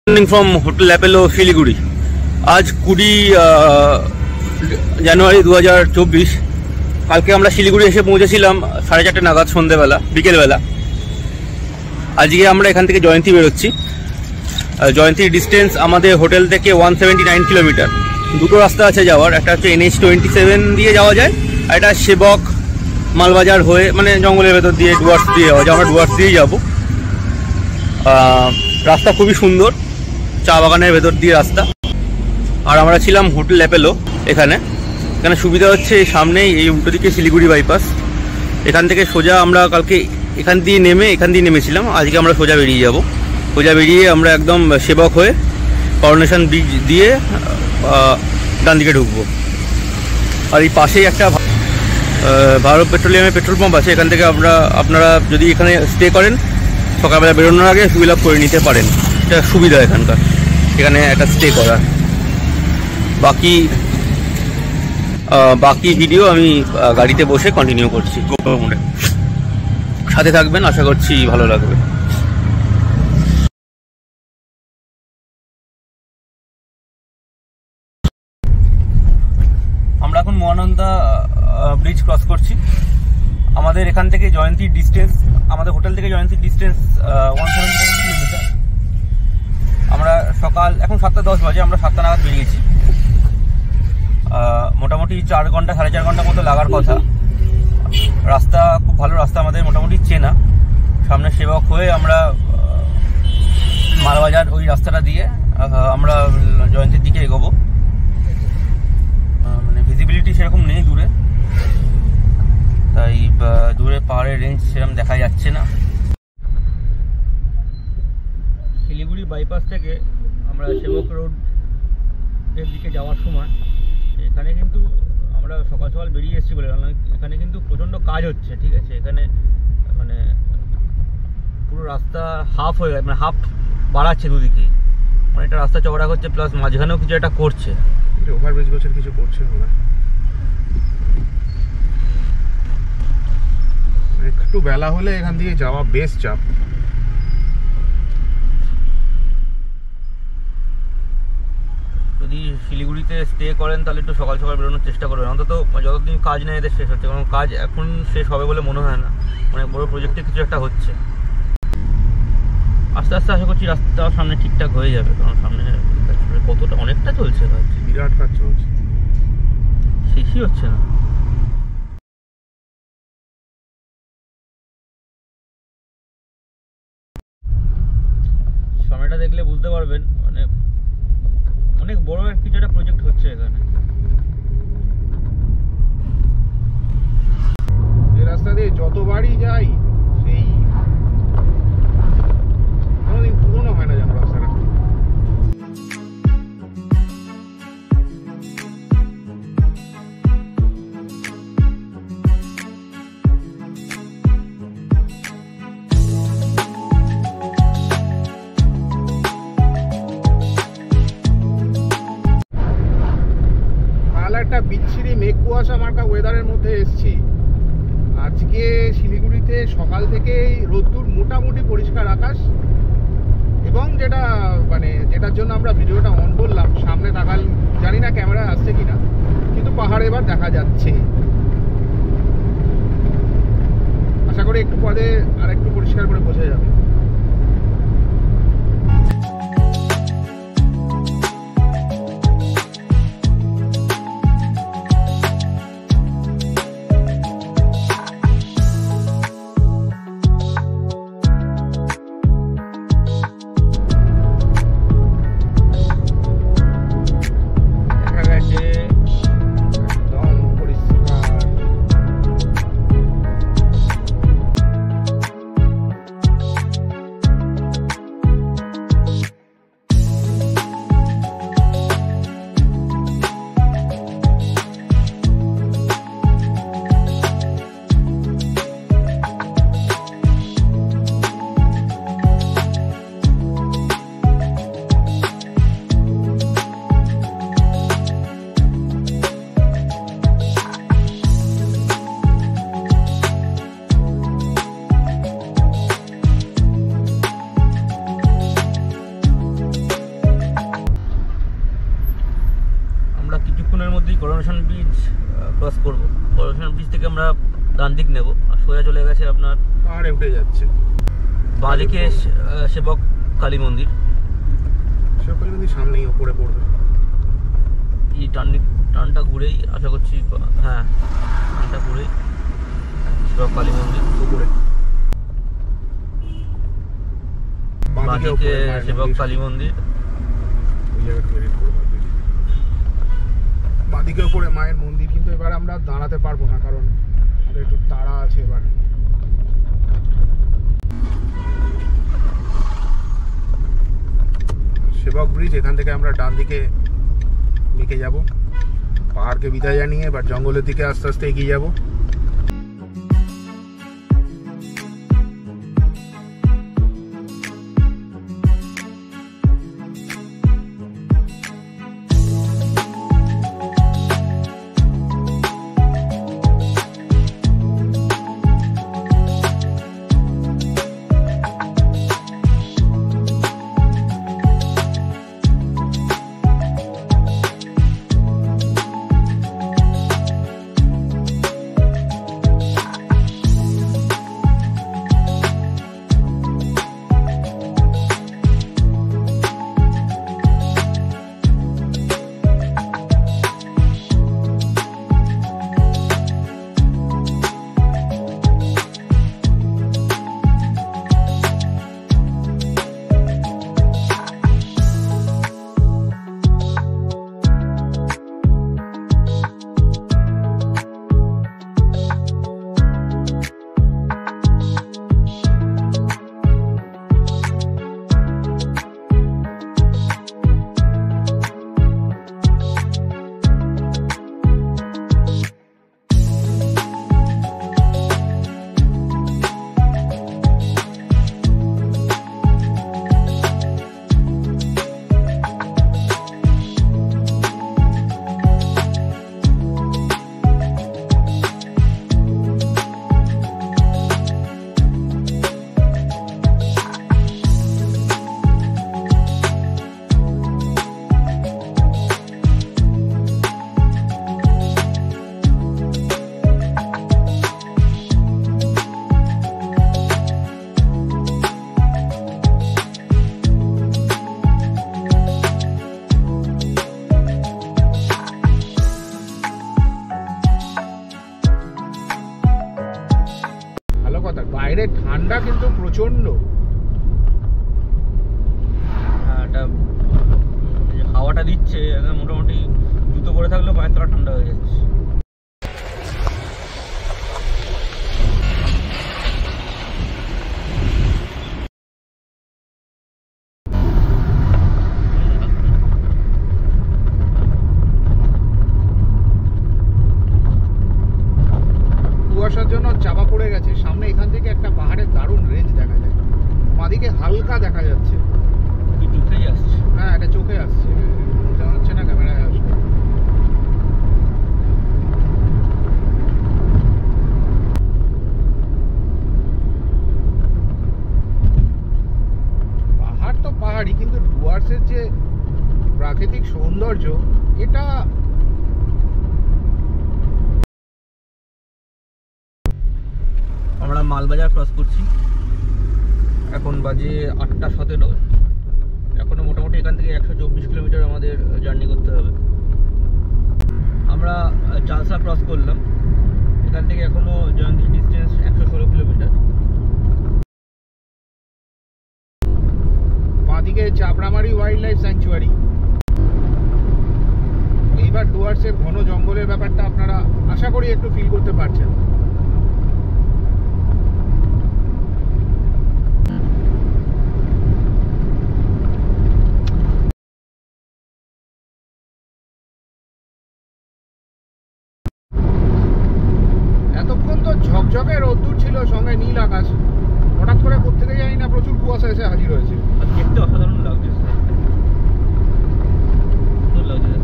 From hotel Apollo Siliguri. आज 20 জানুয়ারি 2024। কালকে আমরা শিলিগুড়ি এসে পৌঁছেছিলাম 4:30 নাগাদ, সন্ধ্যেবেলা বিকেলবেলা। আজকে আমরা এখান থেকে জয়ন্তী বেরোচ্ছি। জয়ন্তীর ডিস্টেন্স আমাদের হোটেল থেকে 179 কিলোমিটার। দুটো রাস্তা আছে যাওয়ার, একটা হচ্ছে NH27 দিয়ে যাওয়া যায়, আর একটা সেবক মালবাজার হয়ে মানে জঙ্গলের ভেতর দিয়ে ডুয়ার্স দিয়ে যাওয়া যায়। আমরা ডুয়ার্স দিয়েই যাবো। রাস্তা খুবই সুন্দর, চা বাগানের ভেতর দিয়ে রাস্তা। আর আমরা ছিলাম হোটেল অ্যাপেলো। এখানে সুবিধা হচ্ছে সামনেই এই উল্টো দিকে শিলিগুড়ি বাইপাস। এখান থেকে সোজা আমরা কালকে এখান দিয়ে নেমেছিলাম। আজকে আমরা সোজা বেরিয়ে যাব। সোজা বেরিয়ে আমরা একদম সেবক হয়ে করোনেশন ব্রিজ দিয়ে ডান দিকে ঢুকবো। আর এই পাশেই একটা ভারত পেট্রোলিয়ামের পেট্রোল পাম্প আছে। এখান থেকে আপনারা যদি এখানে স্টে করেন, সকালবেলা বেরোনোর আগে ফুয়েল আপ করে নিতে পারেন। এটা সুবিধা এখানকার, এখানে একটা স্টে করা। বাকি ভিডিও আমি গাড়িতে বসে কন্টিনিউ করছি গোপন মোডে। সাথে থাকবেন, আশা করছি ভালো লাগবে। আমরা এখন মহানন্দা ব্রিজ ক্রস করছি। আমাদের এখান থেকে জয়ন্তীর ডিস্টেন্স, আমাদের হোটেল থেকে জয়ন্তীর ডিস্টেন্স 179 কিলোমিটার। আমরা সকাল এখন 7:10 বাজে, আমরা 7টা নাগাদ বেরিয়েছি। মোটামুটি 4 ঘন্টা 4.5 ঘন্টা মতো লাগার কথা। রাস্তা খুব ভালো রাস্তা, আমাদের মোটামুটি চেনা। সামনে সেবক হয়ে আমরা মালবাজার ওই রাস্তাটা দিয়ে আমরা জয়ন্তীর দিকে এগোবো। মানে ভিজিবিলিটি সেরকম নেই দূরে, তাই দূরে পাহাড়ের রেঞ্জ সেরকম দেখা যাচ্ছে না। শিলিগুড়ি বাইপাস থেকে আমরা সেবক রোডের দিকে যাওয়ার সময় এখানে কিন্তু আমরা সকাল সকাল বেরিয়ে এসেছি বলে, এখানে কিন্তু প্রচণ্ড কাজ হচ্ছে। ঠিক আছে, এখানে মানে পুরো রাস্তা হাফ হয়ে গেছে, মানে হাফ বাড়াচ্ছে দুদিকে। মানে একটা রাস্তা চওড়া করছে, প্লাস মাঝখানেও কিছু একটা করছে, ওভারব্রিজ গোছের কিছু করছে না। একটু বেলা হলে এখান দিয়ে যাওয়া বেশ চাপ। যদি শিলিগুড়িতে স্টে করেন তাহলে একটু সকাল সকাল বেরোনোর চেষ্টা করবেন। অন্তত যতদিন কাজ নেই এদের শেষ হচ্ছে, কারণ কাজ এখন শেষ হবে বলে মনে হয় না। অনেক বড় প্রজেক্টে কিছু একটা হচ্ছে। আস্তে আস্তে আশা করছি রাস্তা সামনে ঠিকঠাক হয়ে যাবে, কারণ সামনে কতটা অনেকটা চলছে কাজ, বিরাট কাজ চলছে, শেষই হচ্ছে না। সামনেটা দেখলে বুঝতে পারবেন মানে অনেক বড় কিছু একটা প্রজেক্ট হচ্ছে এখানে। এই রাস্তা দিয়ে যতবারই যাই সেই কোনোদিন পুরনো হয় না যেন রাস্তাটা। একটা বিচ্ছিরি মেঘ কুয়াশা মার্কা ওয়েদারের মধ্যে এসছি। আজকে শিলিগুড়িতে সকাল থেকেই রোদ্দুর, মোটামুটি পরিষ্কার আকাশ, এবং যেটার জন্য আমরা ভিডিওটা অন করলাম, সামনে তাকাল, জানি না ক্যামেরায় আসছে কিনা, কিন্তু পাহাড় এবার দেখা যাচ্ছে। আশা করি একটু পরে আর একটু পরিষ্কার করে বোঝা যাবে। ব্রিজ থেকে আমরা ডান দিক নেব আর সোজা চলে গেছে আপনার পাহাড়ে উঠে যাচ্ছে। বাঁ দিকে সেবক কালী মন্দির। সেবক কালী মন্দির সামনেই ওপরে পড়বে। এই টানটা ঘুরেই আশা করছি, হ্যাঁ টানটা ঘুরেই সেবক কালী মন্দির উপরে। বাঁ দিকে সেবক কালী মন্দির, ওই জায়গাটা এডিট করে বাঁদিকে উপরে মায়ের মন্দির। কিন্তু এবার আমরা দাঁড়াতে পারবো না, কারণ আমাদের একটু তাড়া আছে। এবার সেবক ব্রিজ, এখান থেকে আমরা ডান দিকে বেঁকে যাব, পাহাড়কে বিদায় জানিয়ে এবার জঙ্গলের দিকে আস্তে আস্তে এগিয়ে যাব। বাইরে ঠান্ডা কিন্তু প্রচন্ড। হাওয়াটা দিচ্ছে মোটামুটি, জুতো পরে থাকলেও পায়ের তলা ঠান্ডা হয়ে যাচ্ছে। কুয়াশার জন্য চাপা পড়ে গেছে। সামনে এখান থেকে একটা পাহাড়ের দারুণ রেঞ্জ দেখা যায়, বাঁদিকে হালকা দেখা যাচ্ছে। চোখেই আসছে, হ্যাঁ এটা চোখে আসছে, জানা যাচ্ছে না ক্যামেরায় আসবে। পাহাড় তো পাহাড়ই, কিন্তু ডুয়ার্সের যে প্রাকৃতিক সৌন্দর্য, এটা আমরা মালবাজার ক্রস করছি, এখন বাজে 8:17। এখনো মোটামুটি এখান থেকে 124 কিলোমিটার আমাদের জার্নি করতে হবে। আমরা চালসা ক্রস করলাম, এখান থেকে এখনো জার্নি ডিস্টেন্স 116 কিলোমিটার। বাঁদিকে চাপড়ামারি ওয়াইল্ড লাইফ স্যাংচুয়ারি। এইবার ডুয়ার্সের ঘন জঙ্গলের ব্যাপারটা আপনারা আশা করি একটু ফিল করতে পারছেন। এতক্ষণ তো ঝকঝকে রোদ্দুর ছিল, সঙ্গে নীল আকাশ। হঠাৎ করে কোত্থেকে জানি না প্রচুর কুয়াশা এসে হাজির হয়েছে। দেখতে অসাধারণ লাগছে, সুন্দর লাগছে।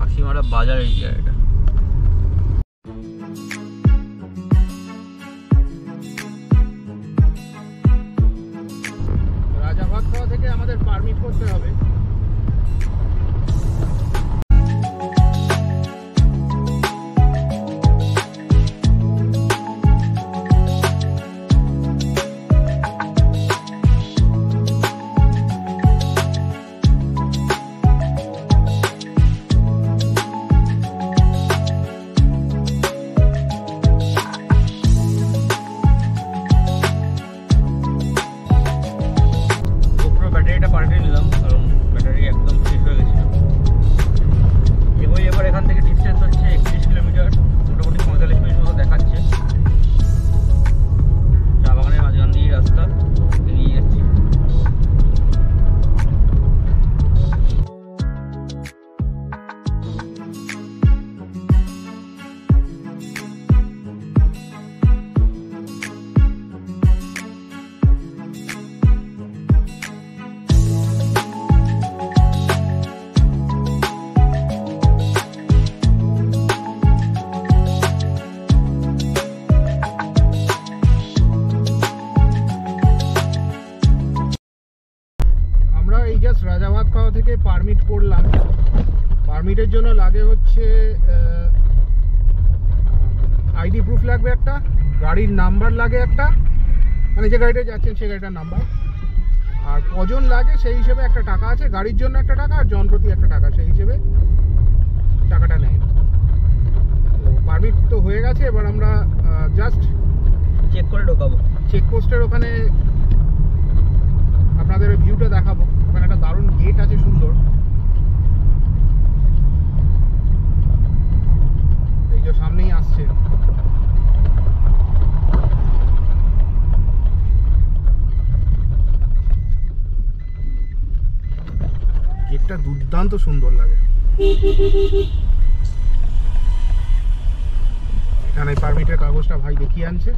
হাসিমারা বাজার এই জায়গাটা। রাজা ভাত খাওয়া থেকে আমাদের পারমিট করতে হবে। ব্যাটারিটা পাল্টে নিলাম কারণ ব্যাটারি একদম শেষ হয়ে গেছিল। এবার এখান থেকে ডিস্টেন্স হচ্ছে 31 কিলোমিটার, মোটামুটি 45 মিনিট মতো দেখাচ্ছে। চা বাগানের মাঝখান দিয়ে রাস্তা এগিয়ে যাচ্ছি। রাজা ভাত খাওয়া থেকে পারমিট করলাম। পারমিটের জন্য লাগে হচ্ছে আইডি প্রুফ লাগবে একটা, গাড়ির নাম্বার লাগে একটা, মানে যে গাড়িটা যাচ্ছেন সেই গাড়িটার নাম্বার, আর কজন লাগে সেই হিসেবে একটা টাকা আছে। গাড়ির জন্য একটা টাকা আর জনপ্রতি একটা টাকা, সেই হিসেবে টাকাটা নেয়। তো পারমিট তো হয়ে গেছে, এবার আমরা জাস্ট চেক করে ঢোকাবো। চেকপোস্টের ওখানে আপনাদের ভিউটা দেখাবো। ওখানে একটা দারুণ গেট আছে, সুন্দর। এই যে সামনেই আসছে। গেটটা দুর্দান্ত সুন্দর লাগে। এখানে পারমিটের কাগজটা ভাই দেখিয়ে আনছে,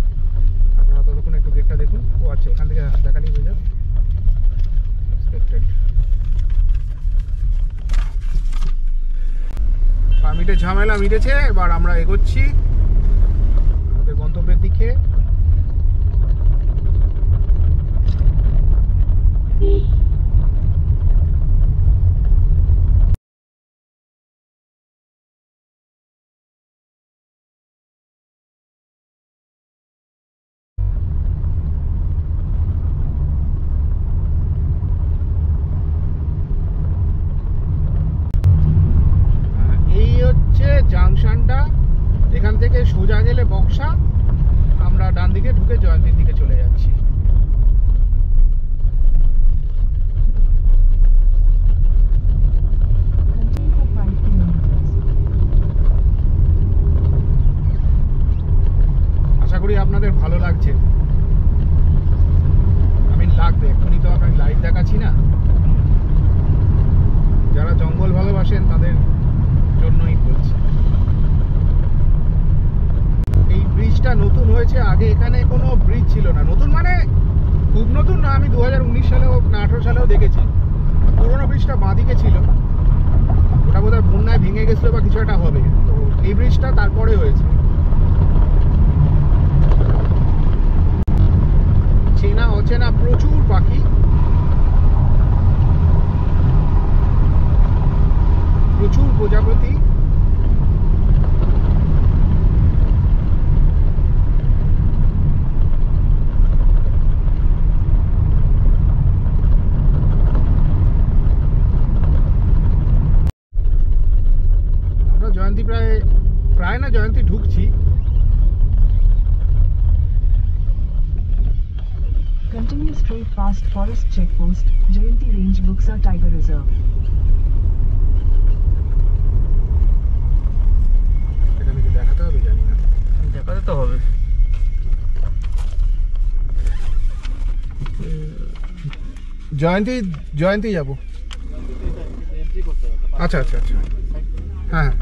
আপনারা ততক্ষণ একটু গেটটা দেখুন। ও আচ্ছা, এখান থেকে দেখালেই হয়ে যাবে। পারমিটের ঝামেলা মিটেছে, এবার আমরা এগোচ্ছি আমাদের গন্তব্যের দিকে। জাংশনটা, এখান থেকে সোজা গেলে বক্সা, আমরা ডান দিকে ঢুকে জয়ন্তীর দিকে চলে যাচ্ছি। আশা করি আপনাদের ভালো লাগছে। আমি লাগবে, এখনই তো আপনাকে লাইভ দেখাচ্ছি না। যারা জঙ্গল ভালোবাসেন তাদের জন্যই বলছি। এই ব্রিজটা নতুন হয়েছে, আগে এখানে কোনো ব্রিজ ছিল না। নতুন মানে খুব নতুন না, আমি 2019 সালেও না 18 সালেও দেখেছি। পুরোনো ব্রিজটা বাঁদিকে ছিল, ওটা বোধহয় বন্যায় ভেঙে গেছিলো বা কিছু একটা হবে। তো এই ব্রিজটা তারপরে হয়েছে। চেনা অচেনা প্রচুর পাখি, প্রচুর প্রজাপতি। আমরা জয়ন্তী প্রায় না জয়ন্তী ঢুকছি। Continue straight past Forest Checkpost, Jayanti Range Buksa Tiger Reserve. এখানে কি দেখাতে হবে জানি না, দেখাতে তো হবে। জয়ন্তী যাব। আচ্ছা আচ্ছা আচ্ছা, হ্যাঁ